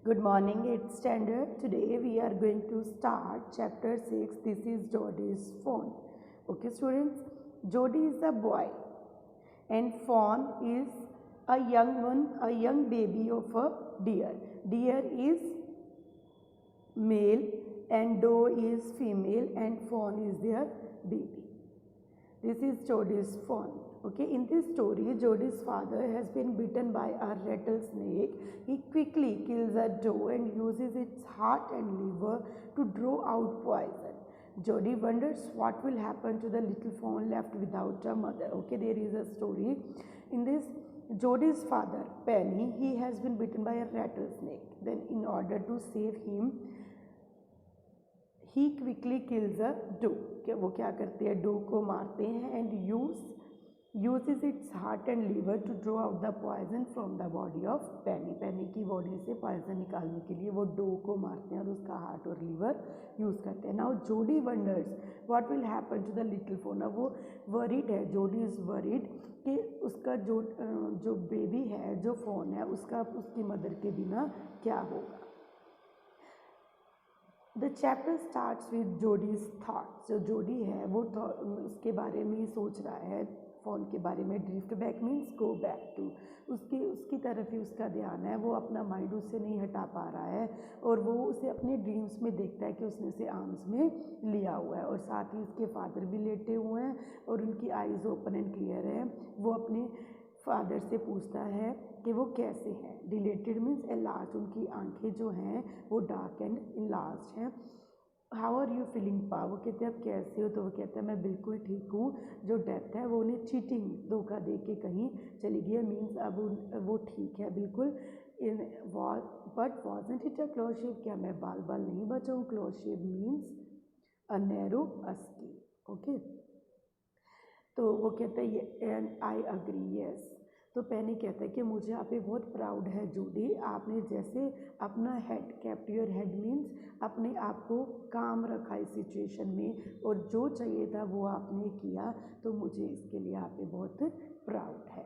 Good morning, 8th standard. Today we are going to start chapter 6. This is Jody's phone. Okay, students, Jody is a boy and fawn is a young baby of a deer. Deer is male and doe is female and fawn is their baby. This is Jody's fawn. Okay, in this story, Jody's father has been bitten by a rattlesnake. He quickly kills a doe and uses its heart and liver to draw out poison. Jody wonders what will happen to the little fawn left without a mother. Okay, there is a story. In this, Jody's father, Penny, he has been bitten by a rattlesnake. Then in order to save him, he quickly kills a doe. वो क्या करते हैं, dough को मारते हैं and uses its heart and liver to draw out the poison from the body of Penny. पेनी की body से poison निकालने के लिए वो डो को मारते हैं और उसका हार्ट और लिवर यूज़ करते हैं. Now Jody wonders what will happen to the little fawn. अब वो वरीड है, जोडी इज़ वरीड कि उसका जो बेबी है, जो फोन है, उसकी मदर के बिना क्या होगा. The chapter starts with Jody's thoughts. जो जोडी है वो उसके बारे में ही सोच रहा है, फ़ोन के बारे में. Drift back means go back to. उसकी तरफ ही उसका ध्यान है, वो अपना माइंड उससे नहीं हटा पा रहा है और वो उसे अपने ड्रीम्स में देखता है कि उसने उसे आर्म्स में लिया हुआ है और साथ ही उसके फादर भी लेटे हुए हैं और उनकी आइज़ ओपन एंड क्लियर है. वो अपने फादर से पूछता है कि वो कैसे हैं. Deleted means एलार्ज. उनकी आंखें जो हैं वो डार्क एंड इलार्ज हैं. हाउ आर यू फीलिंग पा. वो कहते हैं आप कैसे हो. तो वो कहता है मैं बिल्कुल ठीक हूँ. जो डेथ है वो उन्हें चीटिंग, धोखा दे के कहीं चली गई है. मीन्स अब वो ठीक है बिल्कुल. But wasn't it a close shave. क्या मैं बाल नहीं बचा हूँ. Close shave means a narrow escape. Okay, तो वो कहता है एंड आई अग्री यस. तो पेनी कहता है कि मुझे आप पे बहुत प्राउड है जोडी. आपने जैसे अपना head, kept your head means अपने आप को काम रखा इस सिचुएशन में और जो चाहिए था वो आपने किया. तो मुझे इसके लिए आप पे बहुत प्राउड है.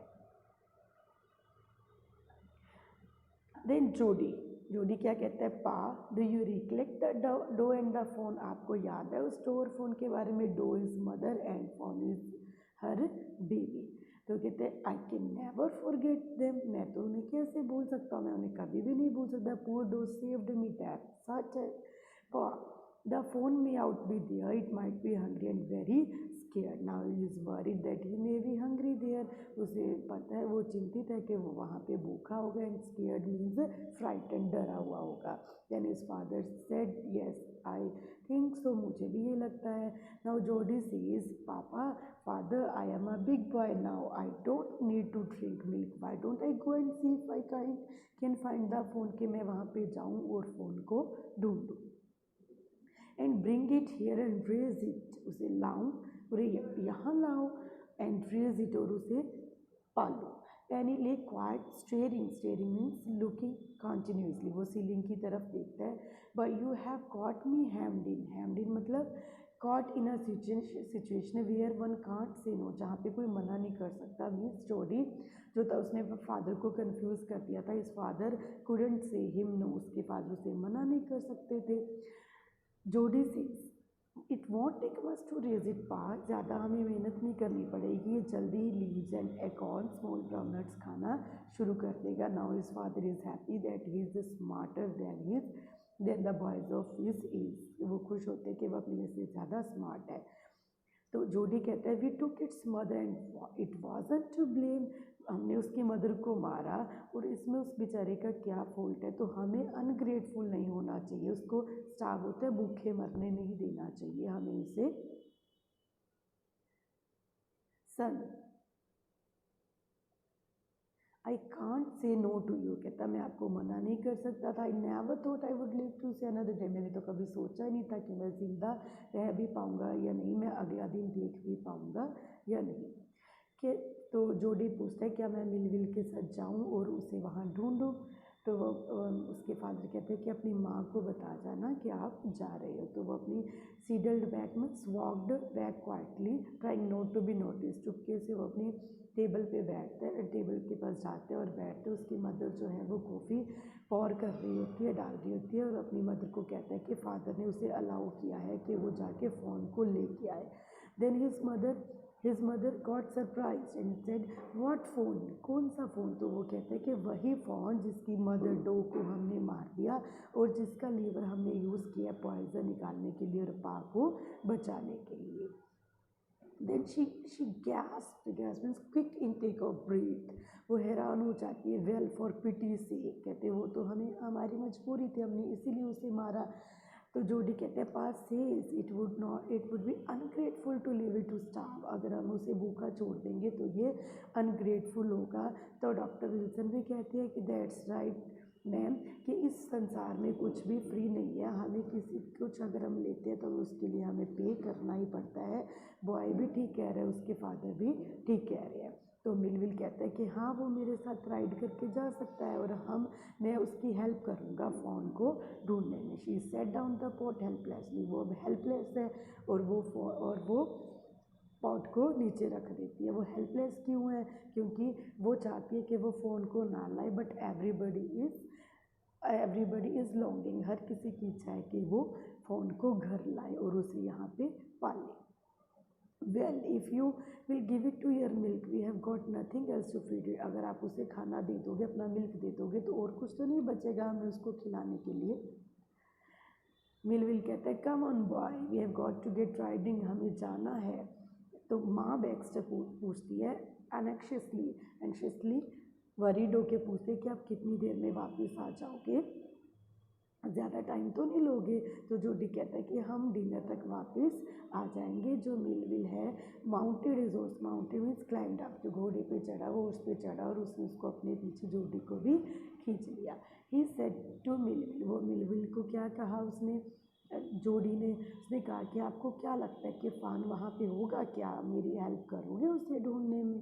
देन जोडी क्या कहता है. Pa do you recollect the doe and the fawn. आपको याद है उस डो और फोन के बारे में. Doe is mother and fawn is her baby. तो कहते हैं I can never forget them. मैं तो उन्हें कैसे भूल सकता हूँ, मैं उन्हें कभी भी नहीं भूल सकता. Poor doe saved me that such the fawn may out be there. It might be hungry and very scared. Now he is worried that he may be hungry there. उसे पता है, वो चिंतित है कि वो वहाँ पे भूखा होगा. एंड स्केयर्ड मीन्स फ्राइटेंड, डरा हुआ होगा. Then his father said yes I think so. मुझे भी ये लगता है. Now Jody says papa father I am a big boy now. I don't need to drink milk. Why don't I go and see if I can find the fawn. कि मैं वहाँ पे जाऊँ और फ़ोन को ढूंढूँ. And bring it here and raise it. उसे लाऊं और यहाँ लाओ. एंड रेज इट, और उसे पालो. Penny lay quite staring. Staring means looking continuously. वो सीलिंग की तरफ देखता है. But you have caught me hemmed in. Hemmed in मतलब caught in a situation where one can't say no. जहाँ पे कोई मना नहीं कर सकता. मीन्स स्टोरी जो था उसने फादर को कंफ्यूज कर दिया था. His father couldn't say him no. उसके फादर उसे मना नहीं कर सकते थे. Jody says it won't take much to raise it pa. ज़्यादा हमें मेहनत नहीं करनी पड़ेगी. ये जल्दी ही leaves and acorn small brown nuts खाना शुरू कर देगा. Now his father is happy that he is smarter than the boys of his age. वो खुश होते कि वो अपने से ज़्यादा स्मार्ट है. तो जोडी कहता है we took its mother and it wasn't to blame. हमने उसकी मदर को मारा और इसमें उस बेचारे का क्या फॉल्ट है. तो हमें अनग्रेटफुल नहीं होना चाहिए. उसको स्टार्व होता है, भूखे मरने नहीं देना चाहिए. हमें उसे son I can't say no to you. कहता मैं आपको मना नहीं कर सकता था. I never thought I would live to say another day. मैंने तो कभी सोचा ही नहीं था कि मैं ज़िंदा रह भी पाऊँगा या नहीं, मैं अगला दिन देख भी पाऊँगा या नहीं. कि तो जोडी पूछता है क्या मैं मिलविल के साथ जाऊं और उसे वहाँ ढूंढूं. तो वो उसके फादर कहते हैं कि अपनी माँ को बता जाना कि आप जा रहे हो. तो वो अपनी सीडल्ड बैक में walked back quietly trying not to be notice. चुपके से वो अपनी टेबल पे बैठते हैं, टेबल के पास जाते हैं और बैठते हैं। उसकी मदर जो है वो कॉफ़ी पॉर कर रही होती है, डाल रही होती है और अपनी मदर को कहता है कि फादर ने उसे अलाउ किया है कि वो जाके फ़ोन को लेके आए। Then his mother got surprise and said what fawn, कौन सा फ़ोन? तो वो कहते हैं कि वही फ़ोन जिसकी मदर डो को हमने मार दिया और जिसका लीवर हमने यूज़ किया पॉइजन निकालने के लिए और पा को बचाने के लिए। Then she gasped means quick intake of breath. वो हैरान हो जाती है। वेल फॉर पिटी से, कहते वो तो हमारी मजबूरी थी, हमने इसीलिए उसे मारा। तो जोडी कहते हैं Pa says it would be ungrateful to leave it to starve, अगर हम उसे भूखा छोड़ देंगे तो ये अनग्रेटफुल होगा। तो डॉक्टर विल्सन भी कहती है कि दैट्स राइट मैम, कि इस संसार में कुछ भी फ्री नहीं है, हमें कुछ अगर हम लेते हैं तो उसके लिए हमें पे करना ही पड़ता है। बॉय भी ठीक कह रहे हैं, उसके फादर भी ठीक कह रहे हैं। तो मिलविल कहता है कि हाँ वो मेरे साथ राइड करके जा सकता है और मैं उसकी हेल्प करूँगा फ़ोन को ढूंढने में। She said down the pot helplessly, वो अब हेल्पलेस है और वो पॉट को नीचे रख देती है। वो हेल्पलेस क्यों है? क्योंकि वो चाहती है कि वो फ़ोन को ना लाए, बट एवरीबडी इज़ लॉन्गिंग, हर किसी की इच्छा है कि वो फ़ोन को घर लाए और उसे यहाँ पे पाले। Well if you will give it to your milk we have got nothing else to feed it, अगर आप उसे खाना दे दोगे, अपना मिल्क दे दोगे तो और कुछ तो नहीं बचेगा हमें उसको खिलाने के लिए। मिलविल कहता है come on boy we have got to get riding, हमें जाना है। तो माँ बैक्स्टर पूछती है एंशियसली वरीड होके पूछते कि आप कितनी देर में वापस आ जाओगे, ज़्यादा टाइम तो नहीं लोगे? तो जोडी कहता है कि हम डिनर तक वापस आ जाएंगे। जो मिलविल है mounted resource, mounted means क्लाइंड up, जो घोड़े पे चढ़ा वो उस पर चढ़ा और उसने उसको अपने पीछे जोडी को भी खींच लिया। ही सेड टू मिलविल, वो मिलविल को क्या कहा उसने, जोडी ने, उसने कहा कि आपको क्या लगता है कि फान वहाँ पे होगा क्या, मेरी हेल्प करोगे उसे ढूंढने में?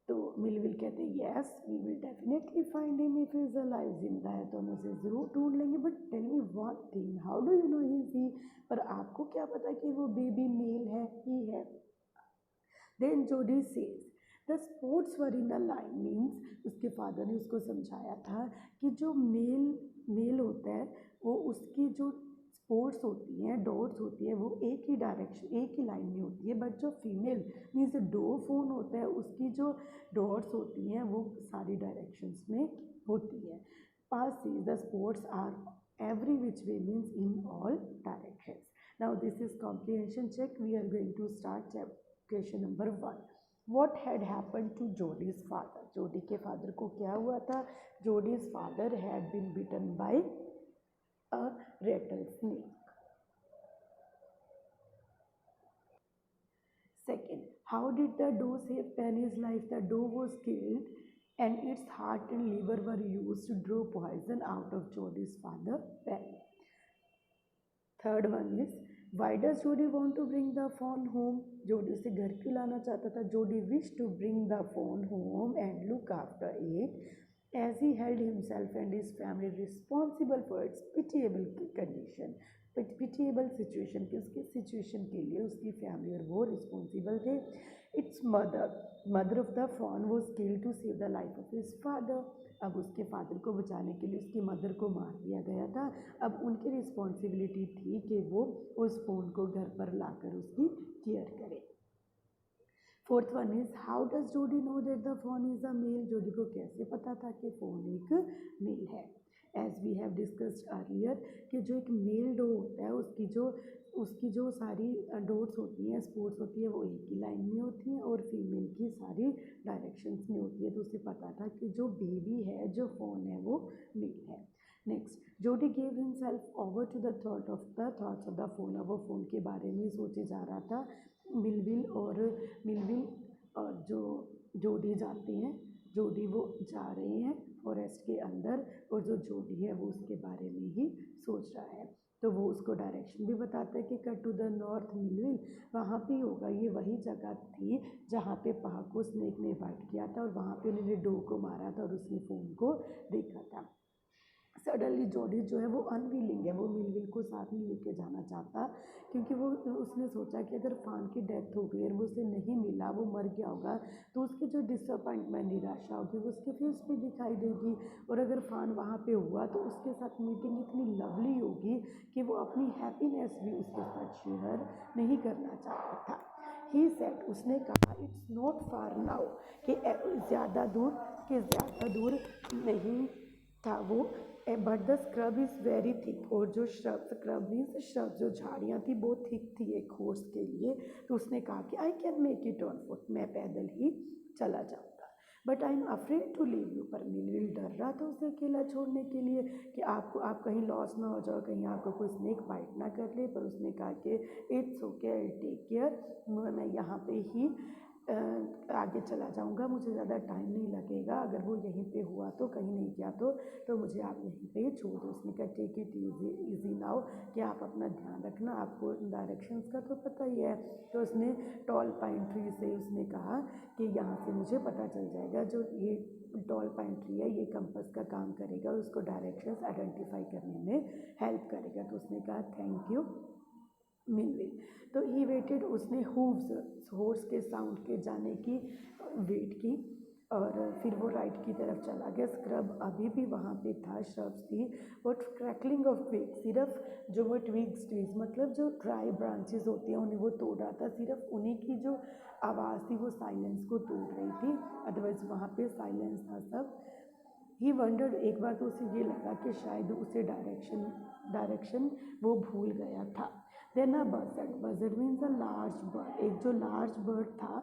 तो मिलविल कहते हैं yes we will definitely find him if he is alive, जिंदा है तो हम उसे ज़रूर ढूंढ लेंगे। But tell me one thing, how do you know he is he, पर आपको क्या पता कि वो बेबी मेल है, ही है? देन जोडी says the sports were in a line, means उसके फादर ने उसको समझाया था कि जो मेल होता है वो उसकी जो स्पोर्ट्स होती हैं, डॉट्स होती है, वो एक ही डायरेक्शन, एक ही लाइन में होती है। बट जो फीमेल मीन्स डो फोन होता है उसकी जो डॉट्स होती हैं वो सारी डायरेक्शंस में होती है। Pass is the sports are every which way means in all directions. Now this is comprehension check, we are going to start question number 1। What had happen to Jody's father, Jody के father को क्या हुआ था? Jody's father had been bitten by a rattlesnake. Second, how did the doe save Penny's life? The doe was killed and its heart and liver were used to draw poison out of Jody's father, Penny. Third one is, why does Jody want to bring the phone home? Jody उसे घर क्यों लाना चाहता था? Jody wished to bring the phone home and look after it, as he held himself and his family responsible for its pitiable condition. Pitiable situation की, उसके situation के लिए उसकी फैमिली और वो रिस्पॉन्सिबल थे। Its mother of the fawn was killed to save the life of his father, अब उसके फादर को बचाने के लिए उसकी मदर को मार दिया गया था। अब उनकी रिस्पॉन्सिबिलिटी थी कि वो उस फ़ोन को घर पर लाकर उसकी केयर करें। Fourth one is, how does Jody know that the fawn is a male, Jody को कैसे पता था कि फ़ोन एक मेल है? As we have discussed earlier कि जो एक मेल डो होता है उसकी जो सारी डोट्स होती हैं, स्पोर्ट्स होती है, वो एक ही लाइन में होती हैं और फीमेल की सारी डायरेक्शंस में होती है। तो उसे पता था कि जो बेबी है, जो फ़ोन है, वो मेल है। Next, Jody gave himself over to the thoughts of the fawn, अब वो फ़ोन के बारे में सोचे जा रहा था। मिलविल और जो जोडी जाते हैं, जोडी वो जा रहे हैं फॉरेस्ट के अंदर और जो जोडी है वो उसके बारे में ही सोच रहा है। तो वो उसको डायरेक्शन भी बताता है कि cut to the north Millwheel, वहाँ पे होगा, ये वही जगह थी जहाँ पे पा को स्नेक ने बाइट किया था और वहाँ पे उन्होंने डो को मारा था और उसने फ़ोन को देखा था। सडनली जोडी जो है वो अनविलिंग है, वो मिलविल को साथ में लेके जाना चाहता, क्योंकि वो उसने सोचा कि अगर फान की डेथ हो गई और वो उसे नहीं मिला, वो मर गया होगा, तो उसकी जो डिसअपॉइंटमेंट, निराशा होगी वो उसके फेस पे दिखाई देगी। और अगर फान वहाँ पे हुआ तो उसके साथ मीटिंग इतनी लवली होगी कि वो अपनी हैप्पीनेस भी उसके साथ शेयर नहीं करना चाहता था। ही सेड, उसने कहा, इट्स नॉट फार नाउ, कि ज़्यादा दूर नहीं था वो, but the scrub is very thick, और जो स्क्रब मीन्स श्रब, जो झाड़ियाँ थी वो थिक थी एक हॉर्स के लिए। तो उसने कहा कि I can make it on foot, मैं पैदल ही चला जाऊँगा, but I am afraid to leave you. पर मिलविल डर रहा था उसे अकेला छोड़ने के लिए कि आप कहीं लॉस ना हो जाओ, कहीं आपको कोई स्नेक बाइट ना कर ले। पर उसने कहा कि it's okay, I take care, मैं यहाँ पे ही आगे चला जाऊँगा, मुझे ज़्यादा टाइम नहीं लगेगा, अगर वो यहीं पे हुआ तो, कहीं नहीं किया तो मुझे आप यहीं पे छोड़ दो। उसने कहा टेक इट ईजी नाउ, कि आप अपना ध्यान रखना, आपको डायरेक्शंस का तो पता ही है। तो उसने टॉल पाइन ट्री से उसने कहा कि यहाँ से मुझे पता चल जाएगा, जो ये टॉल पाइन ट्री है ये कंपास का काम करेगा, उसको डायरेक्शंस आइडेंटिफाई करने में हेल्प करेगा। तो उसने कहा थैंक यू मिलविल। तो ही वेटेड, उसने हूव्स, हॉर्स के साउंड के जाने की वेट की, और फिर वो राइट की तरफ चला गया। स्क्रब अभी भी वहाँ पे था, श्रब्स थी, और क्रैकलिंग ऑफ ट्विग्स, सिर्फ जो वो ट्विग्स मतलब जो ड्राई ब्रांचेस होती हैं उन्हें वो तोड़ रहा था, सिर्फ उन्हीं की जो आवाज़ थी वो साइलेंस को तोड़ रही थी, अदरवाइज वहाँ पे साइलेंस था सब। ही वंडर्ड, एक बार तो उसे ये लगा कि शायद उसे डायरेक्शन वो भूल गया था। Then a buzzard means a large bird, एक जो लार्ज बर्ड था,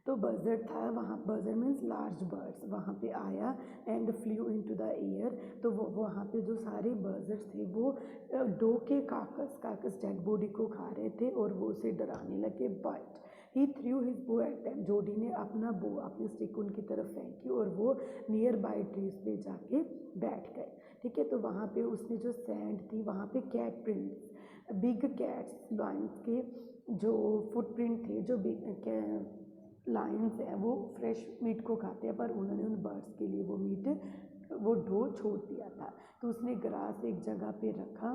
तो बजर्ड था वहाँ, बजर्ड मीन्स लार्ज बर्ड्स, वहाँ पे आया and flu into the air. तो वो वहाँ पे जो सारे बजर्ड्स थे वो डो के काकस डेड बॉडी को खा रहे थे और वो उसे डराने लगे। बट ही थ्रू हिज बो एट देम, जोडी ने अपना बो, अपनी स्टिक उनकी तरफ फेंकी और वो नियर बाय ट्रीज पे जाके बैठ गए। ठीक है, तो वहाँ पे उसने जो सैंड थी वहाँ पे cat prints, big cats, lions के जो फुटप्रिंट थे, जो बिग लायंस हैं वो फ्रेश मीट को खाते हैं, पर उन्होंने उन बर्ड्स के लिए वो मीट, वो डो छोड़ दिया था। तो उसने ग्रास एक जगह पे रखा,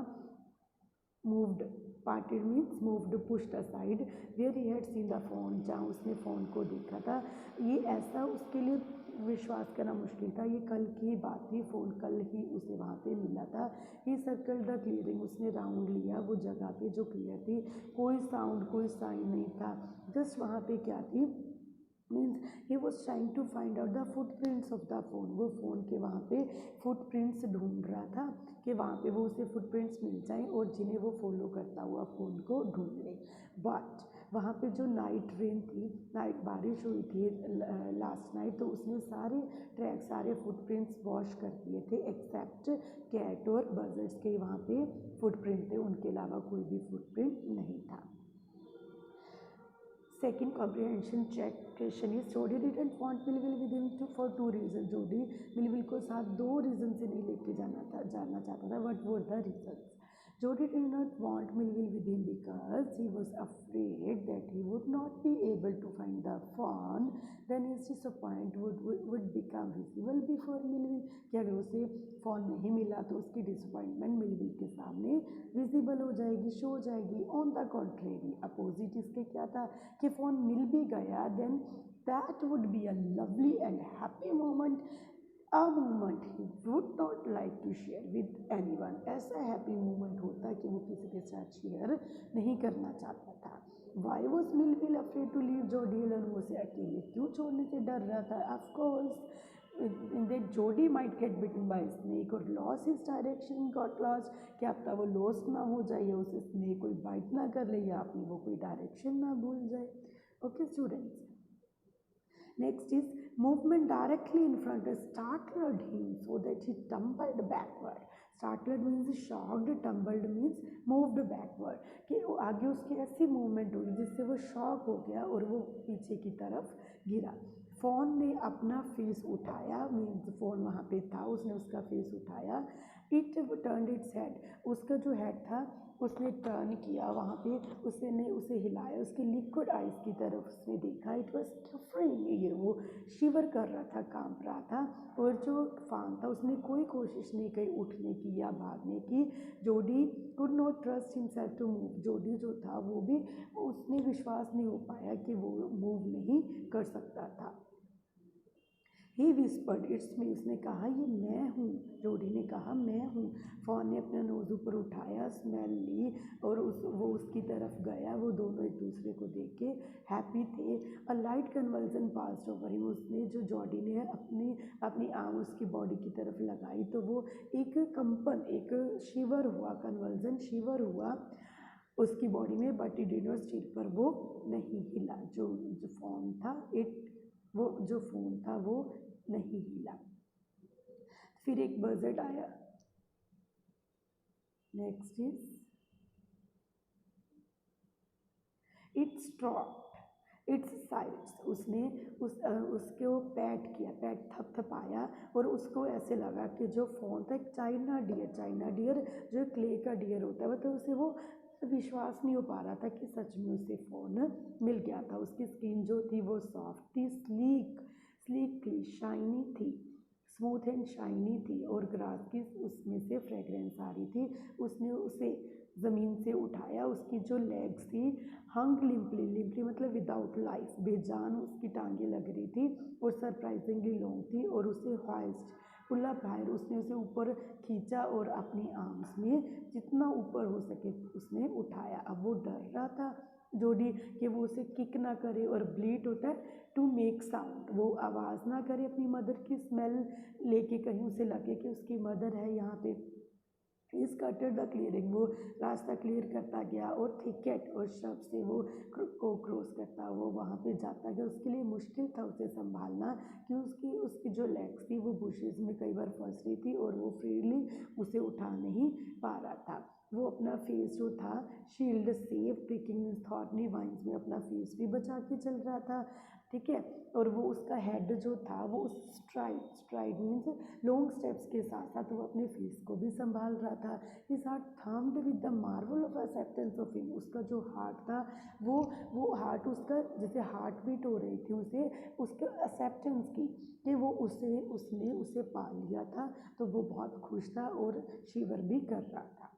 moved, parted means moved, pushed aside, where he had seen the fawn, जहाँ उसने फ़ोन को देखा था। ये ऐसा उसके लिए विश्वास करना मुश्किल था, ये कल की बात थी, फ़ोन कल ही उसे वहाँ पे मिला था। ही सर्कल द क्लियरिंग, उसने राउंड लिया वो जगह पे जो क्लियर थी, कोई साउंड, कोई साइन नहीं था, जस्ट वहाँ पे क्या थी, means he was trying to find out the footprints of the fawn, वो फ़ोन के वहाँ पे फुटप्रिंट्स ढूंढ रहा था कि वहाँ पे वो उसे फुटप्रिंट्स मिल जाएं और जिन्हें वो फॉलो करता हुआ फ़ोन को ढूंढ ले। बट वहाँ पे जो नाइट रेन थी, नाइट बारिश हुई थी लास्ट नाइट, तो उसने सारे ट्रैक, सारे फुटप्रिंट्स वॉश कर दिए थे, एक्सेप्ट कैट और बजर्ड्स के वहाँ पे फुटप्रिंट थे, उनके अलावा कोई भी फुटप्रिंट नहीं था। Second comprehension check question is, Jody didn't want Millwheel with him for two reason, Jody Millwheel को साथ दो रीजन से नहीं लेके जाना चाहता था। What were the reason? Jody did not want Melville with him because he was afraid that he would not be able to find the fawn, then his disappointment would become visible before Melville, कि अगर उसे phone नहीं मिला तो उसकी disappointment Millville के सामने visible हो जाएगी, शो हो जाएगी। ऑन द कॉन्ट्रेरी, अपोजिट इसके क्या था कि फ़ोन मिल भी गया, then that would be a lovely and happy moment, a moment he would not like to share with anyone, ऐसा हैप्पी मोमेंट होता कि वो किसी के साथ शेयर नहीं करना चाहता था। Why was Millwheel afraid to leave Jody alone, वो उसे अकेले क्यों छोड़ने से डर रहा था? Of course in that Jody might get bitten by snake और loss his direction, got lost, क्या पता वो लॉस ना हो जाए या उसे स्नेक कोई बाइट ना कर ले या अपनी वो कोई डायरेक्शन ना भूल जाए। Okay students, next is movement directly in front startled him so that he tumbled backward. Startled means shocked, tumbled means moved backward, कि आगे उसकी ऐसी मूवमेंट हुई जिससे वो शॉक हो गया और वो पीछे की तरफ गिरा। फ़ोन ने अपना फेस उठाया, मीन्स फ़ोन वहाँ पे था, उसने उसका फेस उठाया। इट टर्न्ड इट्स हेड, उसका जो हेड था उसने टर्न किया वहाँ पे, उसने उसे हिलाया, उसकी लिक्विड आइज की तरफ उसने देखा। इट वॉज सफरिंग, ये वो शिवर कर रहा था, कांप रहा था। और जो फान था उसने कोई कोशिश नहीं की उठने की या भागने की। Jody could not trust himself to move, Jody जो था वो भी, उसने विश्वास नहीं हो पाया कि वो मूव नहीं कर सकता था। ही विस्पर्ड इट्स मी, उसने कहा ये मैं हूँ। जोडी ने कहा मैं हूँ। फॉन ने अपना नोज़ ऊपर उठाया, स्मेल ली और वो उसकी तरफ गया। वो दोनों एक दूसरे को देख के हैप्पी थे। A light convulsion passed over him, उसने जो जॉडी ने अपनी आर्म उसकी बॉडी की तरफ लगाई तो वो एक कंपन, एक शिवर हुआ, कन्वल्जन शिवर हुआ उसकी बॉडी में। But it did not still, पर वो नहीं हिला। जो फोन था वो जो फोन था वो नहीं हिला। फिर एक बजट आया। Next is it's stopped it's sides, उसने उसको पैट किया, पैट थपथपाया और उसको ऐसे लगा कि जो फ़ोन था एक चाइना डियर जो क्ले का डियर होता है, मतलब उसे वो विश्वास नहीं हो पा रहा था कि सच में उसे फ़ोन मिल गया था। उसकी स्किन जो थी वो सॉफ्ट थी, स्लीक थी, शाइनी थी, स्मूथ एंड शाइनी थी और ग्रास की उसमें से फ्रेगरेंस आ रही थी। उसने उसे ज़मीन से उठाया। उसकी जो लेग्स थी हंग लिम्पली मतलब विदाउट लाइफ, बेजान उसकी टांगें लग रही थी और सरप्राइजिंगली लॉन्ग थी। और उसे हॉइस्ट पुल्ला हायर, उसने उसे ऊपर खींचा और अपनी आर्म्स में जितना ऊपर हो सके उसने उठाया। अब वो डर रहा था जोडी कि वो उसे किक ना करे, और ब्लीट होता है टू मेक साउंड, वो आवाज़ ना करे अपनी मदर की स्मेल लेके, कहीं उसे लगे कि उसकी मदर है यहाँ पे। ही स्कर्टेड द क्लियरिंग, वो रास्ता क्लियर करता गया और थिकेट और शब से वो को क्रॉस करता वो वहाँ पे जाता गया। उसके लिए मुश्किल था उसे संभालना कि उसकी जो लेग्स थी वो बुशेस में कई बार फंस रही थी और वो फ्रीली उसे उठा नहीं पा रहा था। वो अपना फेस जो था शील्ड सेफ टेकिंग थॉटनी वाइन्स में अपना फेस भी बचा के चल रहा था, ठीक है। और वो उसका हेड जो था वो स्ट्राइड मीन्स लॉन्ग स्टेप्स के साथ साथ वो अपने फेस को भी संभाल रहा था। His heart thumbed with the Marvel of acceptance of him, उसका जो हार्ट था वो हार्ट उसका जैसे हार्ट बीट हो रही थी उसे उसके एक्सेप्टेंस की कि वो उसने उसे पा लिया था। तो वो बहुत खुश था और शिवर भी कर रहा था।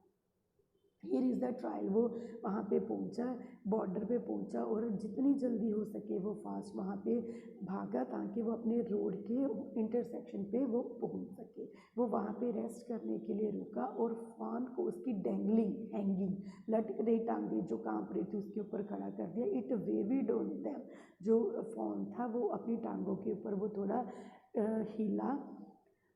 हियर इज़ द ट्रायल, वो वहाँ पे पहुँचा, बॉर्डर पे पहुँचा और जितनी जल्दी हो सके वो फास्ट वहाँ पे भागा ताकि वो अपने रोड के इंटरसेक्शन पे वो पहुँच सके। वो वहाँ पे रेस्ट करने के लिए रुका और फान को उसकी हैंगिंग लटक रही टांगे जो कांप रही थी उसके ऊपर खड़ा कर दिया। इट वेविड ऑन देम, जो फान था वो अपनी टांगों के ऊपर वो थोड़ा हिला।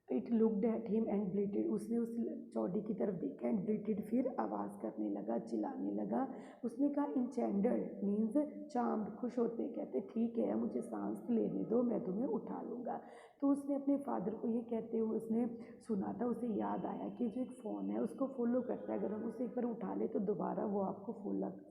It looked at him and bleated, उसने उस चौड़ी की तरफ देखा एंड ब्लीटेड, फिर आवाज़ करने लगा, चिल्लाने लगा। उसने कहा इंचेंडर्ड मीन्स चार्म्ड, खुश होते कहते ठीक है मुझे सांस लेने दो मैं तुम्हें उठा लूँगा। तो उसने अपने फादर को ये कहते हुए उसने सुना था, उसे याद आया कि जो एक फ़ोन है उसको फॉलो करता है, अगर हम उसे एक बार उठा ले तो दोबारा वो आपको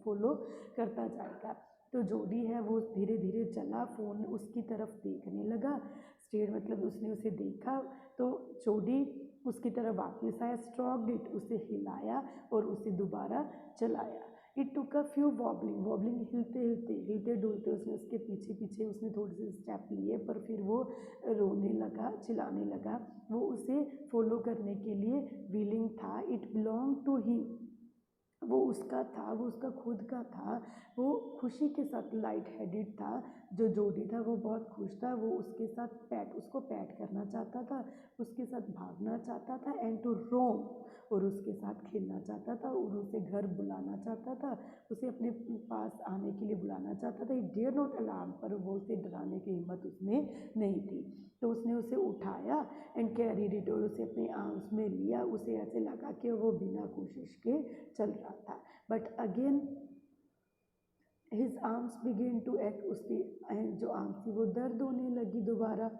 फॉलो करता जाएगा। तो जोडी है वो धीरे धीरे चला, फ़ोन उसकी तरफ देखने लगा, स्टेयर मतलब उसने उसे देखा तो जोडी उसकी तरफ वापस आया, स्ट्रोक्ड इट, उसे हिलाया और उसे दोबारा चलाया। It took a few wobbling हिलते डुलते उसने उसके पीछे पीछे उसने थोड़े से स्टेप लिए, पर फिर वो रोने लगा, चिल्लाने लगा। वो उसे फॉलो करने के लिए विलिंग था। इट बिलोंग टू हिम, वो उसका था, वो उसका खुद का था। वो खुशी के साथ लाइट हेडेड था। जो जोडी था वो बहुत खुश था, वो उसको पैट करना चाहता था, उसके साथ भागना चाहता था एंड टू रोम, और उसके साथ खेलना चाहता था और उसे घर बुलाना चाहता था, उसे अपने पास आने के लिए बुलाना चाहता था। डेयर नॉट अलार्म, पर वो उसे डराने की हिम्मत उसमें नहीं थी। तो उसने उसे उठाया एंड कैरीड इट, और उसे अपने आर्म्स में लिया। उसे ऐसे लगा कि वो बिना कोशिश के चल रहा था। But again his arms begin to act, उसकी जो आर्म्स थी वो दर्द होने लगी दोबारा।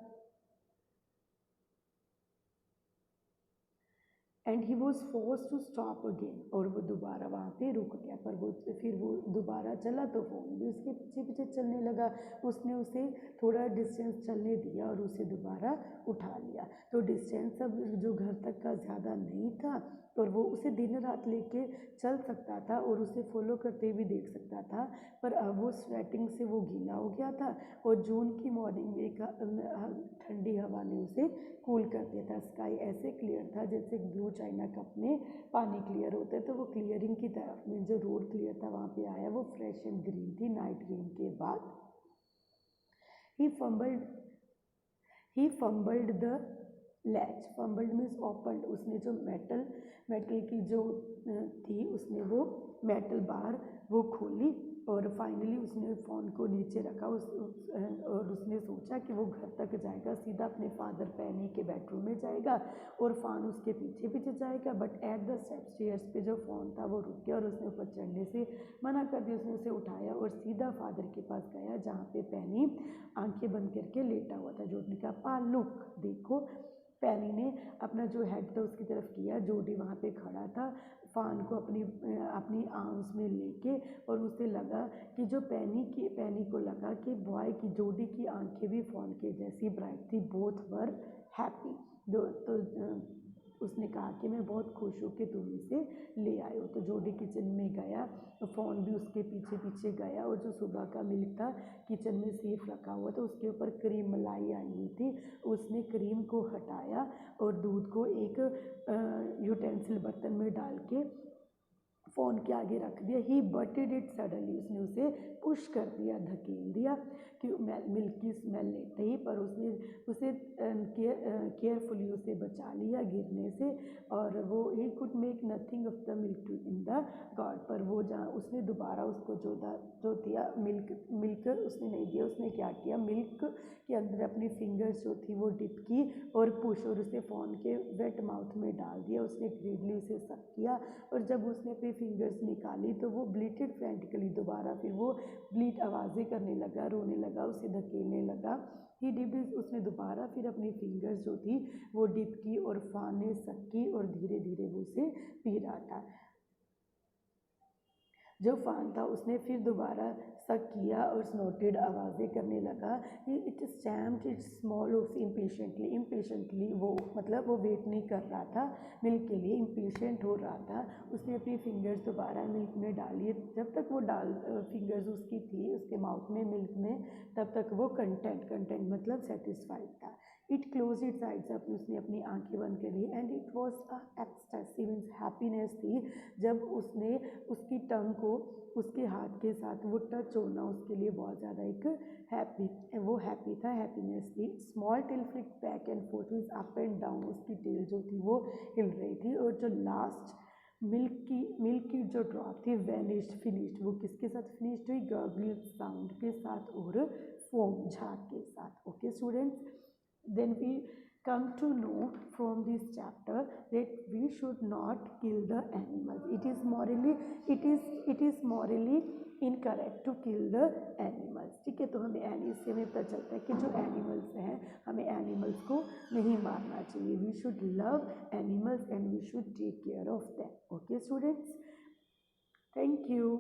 And he was force to stop again, और वो दोबारा वहाँ पे रुक गया। पर फिर वो दोबारा चला तो फ़ोन भी उसके पीछे पीछे चलने लगा। उसने उसे थोड़ा डिस्टेंस चलने दिया और उसे दोबारा उठा लिया। तो डिस्टेंस अब जो घर तक का ज़्यादा नहीं था, और वो उसे दिन रात लेके चल सकता था और उसे फॉलो करते हुए देख सकता था, पर अब वो स्वेटिंग से वो गीला हो गया था और जून की मॉर्निंग में ठंडी हवा ने उसे कूल कर दिया था। स्काई ऐसे क्लियर था जैसे ब्लू चाइना कप में पानी क्लियर होता है। तो वो क्लियरिंग की तरफ में जो रोड क्लियर था वहाँ पे आया, वो फ्रेश एंड ग्रीन थी नाइट रेन के बाद। He fumbled he fumbled the latch. Fumbled means open. उसने जो मेटल की जो थी, उसने वो मेटल बार वो खोली और फाइनली उसने फ़ोन को नीचे रखा और उसने सोचा कि वो घर तक जाएगा, सीधा अपने फादर पैनी के बेडरूम में जाएगा और फ़ान उसके पीछे पीछे जाएगा। बट एट द स्टेयर्स पे जो फ़ोन था वो रुक गया और उसने ऊपर चढ़ने से मना कर दिया। उसने उसे उठाया और सीधा फादर के पास गया जहाँ पे पैनी आंखें बंद करके लेटा हुआ था। जोडी ने कहा, पा लुक, देखो। पैनी ने अपना जो हेड था उसकी तरफ किया। जोडी वहाँ पे खड़ा था फ़ान को अपनी आर्म्स में लेके, और उसे लगा कि जो पैनी को लगा कि बॉय की जोडी की आंखें भी फ़ान के जैसी ब्राइट थी। Both were happy. तो उसने कहा कि मैं बहुत खुश हूँ कि तुम इसे ले आए हो। तो जोडी किचन में गया, तो फ़ोन भी उसके पीछे पीछे गया और जो सुबह का मिल्क था किचन में सेफ रखा हुआ था, उसके ऊपर क्रीम मलाई आई हुई थी। उसने क्रीम को हटाया और दूध को एक यूटेंसिल बर्तन में डाल के फ़ोन के आगे रख दिया। ही बटेड इट सडनली। उसने उसे पुश कर दिया, धकेल दिया कि मिल्क की स्मेल लेते ही, पर उसने उसे केयरफुली उसे बचा लिया गिरने से। और वो he could make nothing of the milk to in the god. पर वो जहाँ उसने दोबारा उसको जो दिया मिल्क उसने नहीं दिया। उसने क्या किया, मिल्क के अंदर अपनी फिंगर्स जो थी वो डिप की और पुश, और उसे फ़ोन के वेट माउथ में डाल दिया। उसने ग्रेडली उसे सक किया और जब उसने अपनी फिंगर्स निकाली तो वो ब्लीटेड फ्रेंटिकली। दोबारा फिर वो ब्लीट आवाज़ें करने लगा, रोने लगा, उसे धकेलने लगा। ही डिप उसने दोबारा फिर अपनी फिंगर्स जो थी वो डिप की और फ़ान ने सक की और धीरे धीरे वो उसे पी रहा था। जो फ़ान था उसने फिर दोबारा सक किया और स्नोटेड आवाज़ें करने लगा। It stamped it's small of impatiently. वो मतलब वो वेट नहीं कर रहा था मिल्क के लिए, इम्पेशेंट हो रहा था। उसने अपनी फिंगर्स दोबारा मिल्क में डाली। जब तक वो फिंगर्स उसकी थी उसके माउथ में मिल्क में, तब तक वो कंटेंट मतलब सेटिस्फाइड था। It close its eyes up. उसने अपनी आंखें बंद कर ली। And it was a ecstasy means happiness थी जब उसने उसकी टंग को उसके हाथ के साथ वो टच होना उसके लिए बहुत ज़्यादा एक हैप्पी था, हैप्पीनेस थी। Small tell flick back and fourth means up and down. उसकी टेल जो थी वो हिल रही थी। और जो लास्ट मिल्क की जो ड्रॉप थी फिनिश्ड। वो किसके साथ फिनिश्ड हुई, गर्गल साउंड के साथ और फोम झाग के साथ। Okay students, then we come to know from this chapter that we should not kill the animals. It is morally incorrect to kill the animals. ठीक है, तो हमें इससे हमें पता चलता है कि जो एनिमल्स हैं हमें एनिमल्स को नहीं मारना चाहिए। We should love animals and we should take care of them. Okay students, thank you.